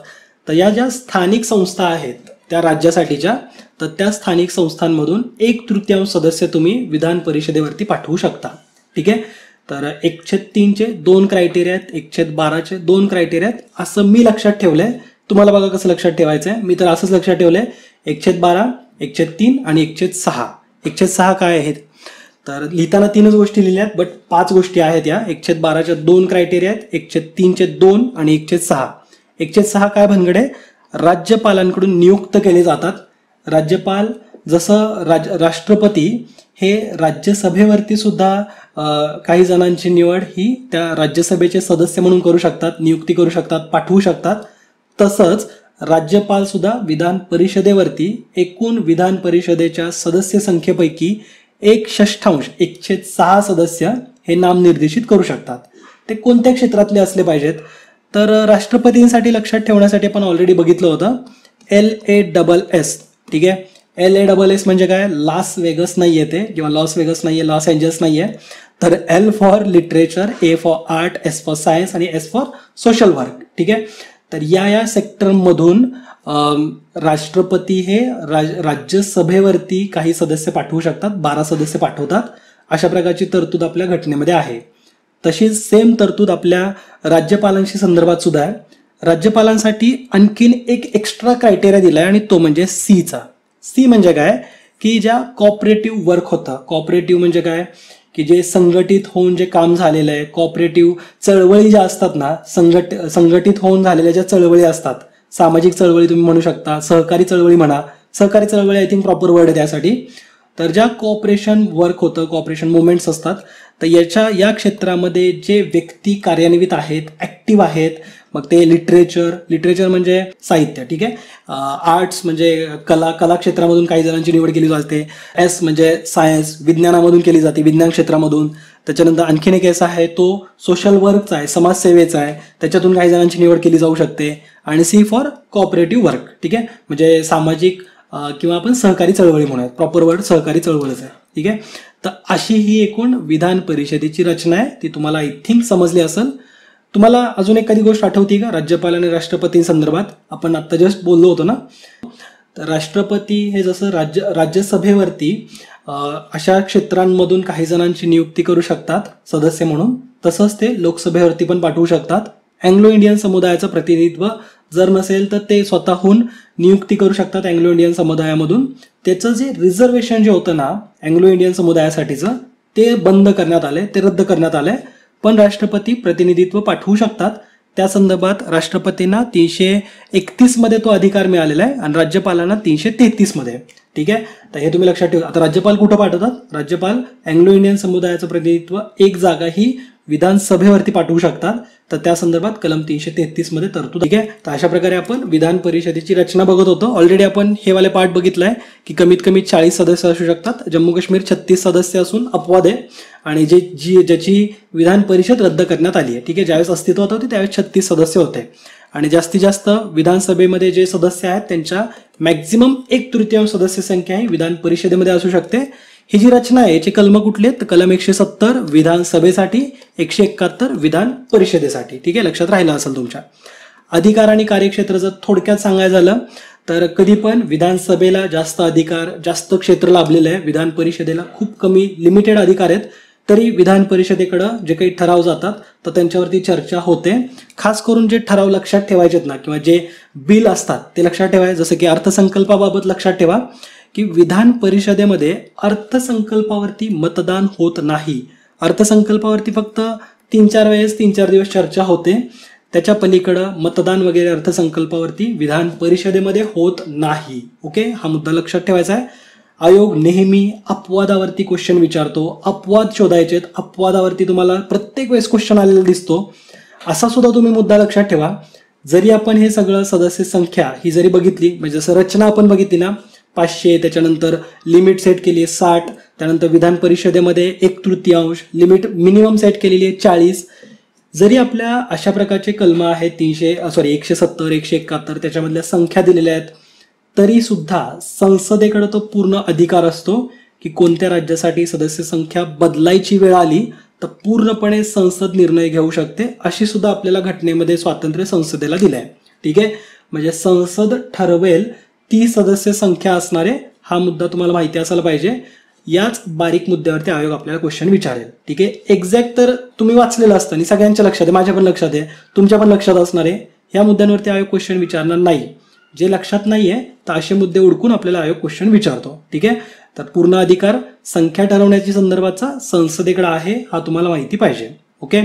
तर या ज्या स्थानिक संस्था आहेत त्या राज्यासाठीच्या, तर त्या स्थानिक संस्थांमधून 1/3 सदस्य तुम्ही विधान परिषदेवरती पाठवू शकता. ठीक आहे, तर 1/3चे 2 क्रायटेरिया आहेत, 1/12चे 2 क्रायटेरिया आहेत, असं मी लक्षात ठेवलंय. तुम्हाला बघा कसं लक्षात ठेवायचंय. मी तर असंच लक्षात ठेवलंय, 1/12, 1/3 आणि 1/6. 1/6 काय आहेत? तर लिहिताना 3च गोष्टी लिहिल्यात, बट 5 गोष्टी आहेत या. 1/12च्या 2 क्रायटेरिया आहेत, 1/3चे 2 आणि 1/6. 1/6 काय भानगड आहे? राज्यपालांकडून नियुक्त केले जातात. राज्यपाल जसं राष्ट्रपती हे राज्यसभेवरती सुद्धा काही जणांची निवड ही त्या राज्यसभेचे सदस्य म्हणून करू शकतात, नियुक्ती करू शकतात, पाठवू शकतात. तसंच राज्यपाल सुद्धा विधान परिषदेवरती एकूण विधान परिषदेच्या सदस्य संख्येपैकी 1/6 1/6 सदस्य हे नामनिर्देशित करू शकतात. ते कोणत्या क्षेत्रातले असले पाहिजेत? तर राष्ट्रपतींसाठी लक्षात ठेवण्यासाठी आपण ऑलरेडी बघितलं होतं, LASS. ठीक आहे, LASS म्हणजे काय? लास वेगस नाही येते, किंवा लॉस वेगस नाहीये, लॉस एंजल्स नाहीये. तर L for literature, A for art, S for science आणि S फॉर सोशल वर्क. ठीक आहे, तर या सेक्टरमधून राष्ट्रपती हे राज्यसभेवरती काही सदस्य पाठवू शकतात, 12 सदस्य पाठवतात. अशा प्रकारची तरतूद आपल्या घटनेमध्ये आहे. तशीच सेम तरतूद आपल्या राज्यपालांशी संदर्भात सुद्धा आहे. राज्यपालांसाठी आणखीन एक एक्स्ट्रा क्रायटेरिया दिलाय आणि तो म्हणजे सीचा. सी म्हणजे काय की ज्या कॉपरेटिव्ह वर्क होतं. कॉपरेटिव्ह म्हणजे काय की जे संघटित होऊन जे काम झालेलं आहे, कॉपरेटिव्ह चळवळी ज्या असतात ना, संघटित होऊन झालेल्या ज्या चळवळी असतात, सामाजिक चळवळी तुम्ही म्हणू शकता, सहकारी चळवळी म्हणा. सहकारी चळवळी आय थिंक प्रॉपर वर्ड आहे त्यासाठी. तर ज्या कॉपरेशन वर्क होतं, कॉपरेशन मुवमेंट्स असतात, तर या क्षेत्रामध्ये जे व्यक्ती कार्यान्वित आहेत, ऍक्टिव्ह आहेत, मग ते लिटरेचर म्हणजे साहित्य, ठीक आहे. आर्ट्स म्हणजे कला क्षेत्रामधून काही जणांची निवड केली जाते. एस म्हणजे सायन्स, विज्ञानामधून केली जाते, विज्ञान क्षेत्रामधून. त्याच्यानंतर आणखीन एक एस आहे तो सोशल वर्कचा आहे, समाजसेवेचा आहे, त्याच्यातून काही जणांची निवड केली जाऊ शकते. आणि सी फॉर कॉपरेटिव्ह वर्क, ठीक आहे, म्हणजे सामाजिक किंवा आपण सहकारी चळवळी म्हणूयात, प्रॉपर वर्ड सहकारी चळवळीच आहे, ठीक आहे. तर अशी ही एकूण विधान परिषदेची रचना आहे. ती तुम्हाला आय थिंक समजली असेल. तुम्हाला अजून एखादी गोष्ट आठवती का राज्यपाल आणि राष्ट्रपतींसंदर्भात? आपण आता जस्ट बोललो होतो ना. तर राष्ट्रपती हे जसं राज्यसभेवरती अशा क्षेत्रांमधून काही जणांची नियुक्ती करू शकतात सदस्य म्हणून, तसंच ते लोकसभेवरती पण पाठवू शकतात. अँग्लो इंडियन समुदायाचं प्रतिनिधित्व जर नसेल तर ते स्वतःहून नियुक्ती करू शकतात अँग्लो इंडियन समुदायामधून. त्याचं जे रिझर्वेशन जे होतं ना अँग्लो इंडियन समुदायासाठीचं, ते बंद करण्यात आले, ते रद्द करण्यात आले. पण राष्ट्रपती प्रतिनिधित्व पाठवू शकतात. त्या संदर्भात राष्ट्रपतींना 331 मध्ये तो अधिकार मिळालेला आहे आणि राज्यपालांना 333 मध्ये, ठीक आहे. तर हे तुम्ही लक्षात ठेवा. आता राज्यपाल कुठं पाठवतात? राज्यपाल अँग्लो इंडियन समुदायाचं प्रतिनिधित्व एक जागा ही विधानसभेवरती पाठवू शकतात. तर त्या संदर्भात कलम 333 मध्ये तरतूद, ठीक आहे. तर अशा प्रकारे आपण विधान परिषदेची रचना बघत होतो. ऑलरेडी आपण हे वाले पार्ट बघितलाय की कमीत कमी 40 सदस्य असू शकतात. जम्मू काश्मीर 36 सदस्य असून अपवाद आहे आणि ज्याची विधान परिषद रद्द करण्यात आली आहे, ठीक आहे. ज्यावेळेस अस्तित्वात होती त्यावेळेस 36 सदस्य होते आणि जास्तीत जास्त विधानसभेमध्ये जे सदस्य आहेत त्यांच्या मॅक्झिमम 1/3 सदस्य संख्या ही विधान परिषदेमध्ये असू शकते. ही जी रचना आहे याची कलम कुठली आहेत? तर कलम 170 विधानसभेसाठी, 171 विधान परिषदेसाठी, ठीक आहे. लक्षात राहिलं असेल तुमच्या. अधिकार आणि कार्यक्षेत्र जर थोडक्यात सांगायचं झालं तर कधी पण विधानसभेला जास्त अधिकार, जास्त क्षेत्र लाभलेलं आहे, विधान परिषदेला खूप कमी लिमिटेड अधिकार आहेत. तरी विधान परिषदेकडं जे काही ठराव जातात तर त्यांच्यावरती चर्चा होते. खास करून जे ठराव लक्षात ठेवायचे ना किंवा जे बिल असतात ते लक्षात ठेवायचे. जसं की अर्थसंकल्पाबाबत लक्षात ठेवा की विधान परिषदेमध्ये अर्थसंकल्पावरती मतदान होत नाही. अर्थसंकल्पावरती फक्त 3-4 दिवस चर्चा होते. त्याच्या पलीकडं मतदान वगैरे अर्थसंकल्पावरती विधान परिषदेमध्ये होत नाही. ओके, हा मुद्दा लक्षात ठेवायचा आहे. आयोग नेहमी अपवादावरती क्वेश्चन विचारतो. अपवाद शोधायचे, अपवादावरती तुम्हाला प्रत्येक वेळेस क्वेश्चन आलेला दिसतो. असा सुद्धा तुम्ही मुद्दा लक्षात ठेवा. जरी आपण हे सगळं सदस्य संख्या ही जरी बघितली, म्हणजे जसं रचना आपण बघितली ना 500, त्याच्यानंतर लिमिट सेट केली आहे 60, त्यानंतर विधान परिषदेमध्ये 1/3 लिमिट मिनिमम सेट केलेली आहे 40. जरी आपल्या अशा प्रकारचे कलम आहेत 170, 171, त्याच्यामधल्या संख्या दिलेल्या आहेत, तरी सुद्धा संसदेकडे तो पूर्ण अधिकार असतो की कोणत्या राज्यासाठी सदस्य संख्या बदलायची वेळ आली तर पूर्णपणे संसद निर्णय घेऊ शकते. अशी सुद्धा आपल्याला घटनेमध्ये स्वातंत्र्य संसदेला दिलंय, ठीक आहे. म्हणजे संसद ठरवेल ती सदस्य संख्या असणारे. हा मुद्दा तुम्हाला माहिती असायला पाहिजे. याच बारीक मुद्द्यावरती आयोग आपल्याला क्वेश्चन विचारेल, ठीक आहे. एक्झॅक्ट तर तुम्ही वाचलेलं असतं आणि सगळ्यांच्या लक्षात आहे, माझ्या पण लक्षात आहे, तुमच्या पण लक्षात असणार आहे. या मुद्द्यांवरती आयोग क्वेश्चन विचारणार नाही. जे लक्षात नाहीये तर असे मुद्दे उडकून आपल्याला आयोग क्वेश्चन विचारतो, ठीक आहे. तर पूर्ण अधिकार संख्या ठरवण्याच्या संदर्भाचा संसदेकडे आहे, हा तुम्हाला माहिती पाहिजे. ओके,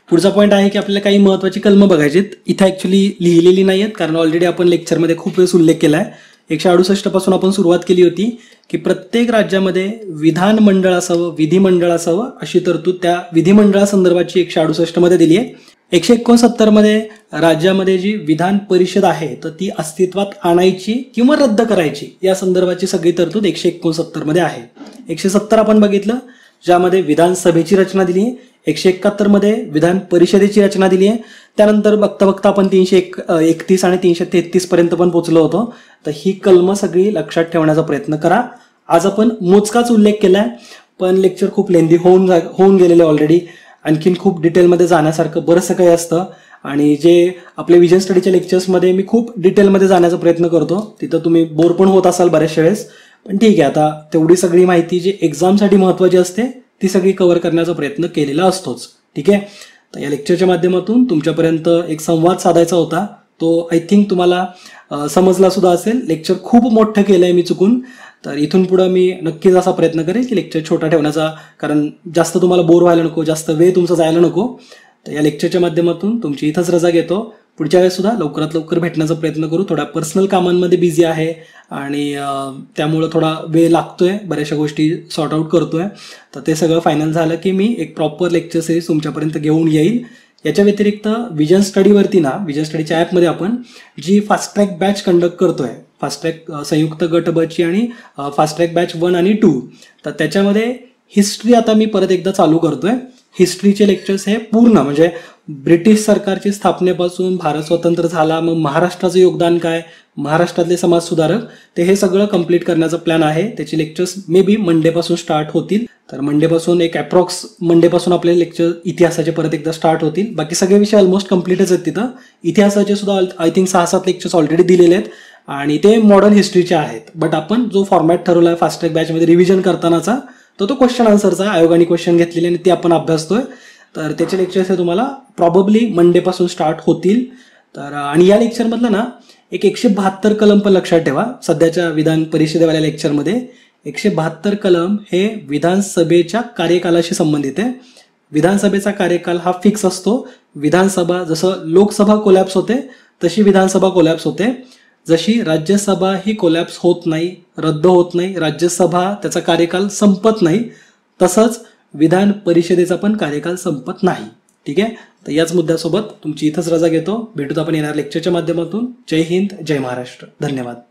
पुढचा पॉईंट आहे की आपल्याला काही महत्वाची कलमं बघायची. इथे ऍक्च्युली लिहिलेली नाही आहेत कारण ऑलरेडी आपण लेक्चरमध्ये खूप वेळेस उल्लेख केलाय. 168 पासून आपण सुरुवात केली होती की प्रत्येक राज्यामध्ये विधानमंडळ असावं, विधिमंडळ असावं, अशी तरतूद त्या विधिमंडळासंदर्भाची 168 मध्ये दिली आहे. 169 मध्ये राज्यामध्ये जी विधान परिषद आहे तर ती अस्तित्वात आणायची किंवा रद्द करायची या संदर्भाची सगळी तरतूद 169 मध्ये आहे. 170 आपण बघितलं ज्यामध्ये विधानसभेची रचना दिली आहे. 171 मध्ये विधान परिषदेची रचना दिली आहे. त्यानंतर बघता बघता आपण 331 आणि 333 पर्यंत पण पोहोचलो होतो. तर ही कलमं सगळी लक्षात ठेवण्याचा प्रयत्न करा. आज आपण मोजकाच उल्लेख केलाय पण लेक्चर खूप लेंदी होऊन गेलेले ऑलरेडी. आणखीन खूप डिटेलमध्ये जाण्यासारखं बरंचसं काही असतं आणि जे आपले विजन स्टडीच्या लेक्चर्समध्ये मी खूप डिटेलमध्ये जाण्याचा प्रयत्न करतो. तिथं तुम्ही बोर पण होत असाल बऱ्याचशा वेळेस, पण ठीक आहे. आता तेवढी सगळी माहिती जी एक्झामसाठी महत्त्वाची असते ती सगळी कव्हर करण्याचा प्रयत्न केलेला असतोच. ठीक आहे. तर या लेक्चरच्या माध्यमातून तुमच्यापर्यंत एक संवाद साधायचा होता. तो आय थिंक तुम्हाला समजला सुद्धा असेल. लेक्चर खूप मोठं केलंय मी चुकून, तर इथून पुढं मी नक्कीच असा प्रयत्न करेल की लेक्चर छोटा ठेवण्याचा, कारण जास्त तुम्हाला बोर व्हायला नको, जास्त वेळ तुमचा जायला नको. तर या लेक्चरच्या माध्यमातून तुमची इथंच रजा घेतो. पुढच्या वेळेस सुद्धा लवकरात लवकर भेटण्याचा प्रयत्न करू. थोड्या पर्सनल कामांमध्ये बिझी आहे आणि त्यामुळं थोडा वेळ लागतोय, बऱ्याचशा गोष्टी सॉर्ट आऊट करतोय. तर ते सगळं फायनल झालं की मी एक प्रॉपर लेक्चर सिरीज तुमच्यापर्यंत घेऊन येईल. याच्या व्यतिरिक्त विजन स्टडीवरती ना, विजन स्टडीच्या ॲपमध्ये आपण जी फास्ट ट्रॅक बॅच कंडक्ट करतोय, फास्ट ट्रॅक संयुक्त गट बची आणि फास्ट ट्रॅक बॅच 1 आणि 2, तर त्याच्यामध्ये हिस्ट्री आता मी परत एकदा चालू करतोय. हिस्ट्रीचे लेक्चर्स हे पूर्ण म्हणजे ब्रिटिश सरकारची स्थापनेपासून भारत स्वतंत्र झाला, मग महाराष्ट्राचं योगदान काय, महाराष्ट्रातले समाज सुधारक, ते हे सगळं कंप्लीट करण्याचा प्लॅन आहे. त्याचे लेक्चर्स मे बी मंडेपासून स्टार्ट होतील. तर मंडेपासून एक अप्रॉक्स मंडेपासून आपले लेक्चर इतिहासाचे परत एकदा स्टार्ट होतील. बाकी सगळे विषय ऑलमोस्ट कम्प्लीटच आहेत तिथं. इतिहासाचे सुद्धा आय थिंक 6-7 लेक्चर्स ऑलरेडी दिलेले आहेत आणि ते मॉडर्न हिस्ट्रीचे आहेत. बट आपण जो फॉर्मॅट ठरवला आहे फास्ट ट्रॅक बॅचमध्ये रिव्हिजन करतानाचा, तो क्वेश्चन आन्सरचा आयोगाने क्वेश्चन घेतलेले आणि ते आपण अभ्यासतोय. तर त्याचे लेक्चर्स हे तुम्हाला प्रॉबब्ली मंडेपासून स्टार्ट होतील. तर आणि या लेक्चरमधलं ना एक 172 कलम पण लक्षात ठेवा. सध्याच्या विधान परिषदेवाल्या लेक्चरमध्ये 172 कलम हे विधानसभेच्या कार्यकालाशी संबंधित आहे. विधानसभेचा कार्यकाल हा फिक्स असतो. विधानसभा जसं लोकसभा कोलॅप्स होते तशी विधानसभा कोलॅप्स होते. जशी राज्यसभा ही कोलॅप्स होत नाही, रद्द होत नाही, राज्यसभा त्याचा कार्यकाल संपत नाही, तसंच विधान परिषदेचा पण कार्यकाल संपत नाही. ठीक आहे. तर याच मुद्द्यासोबत तुमची इथंच रजा घेतो. भेटूत आपण येणार लेक्चरच्या माध्यमातून. जय हिंद, जय महाराष्ट्र. धन्यवाद.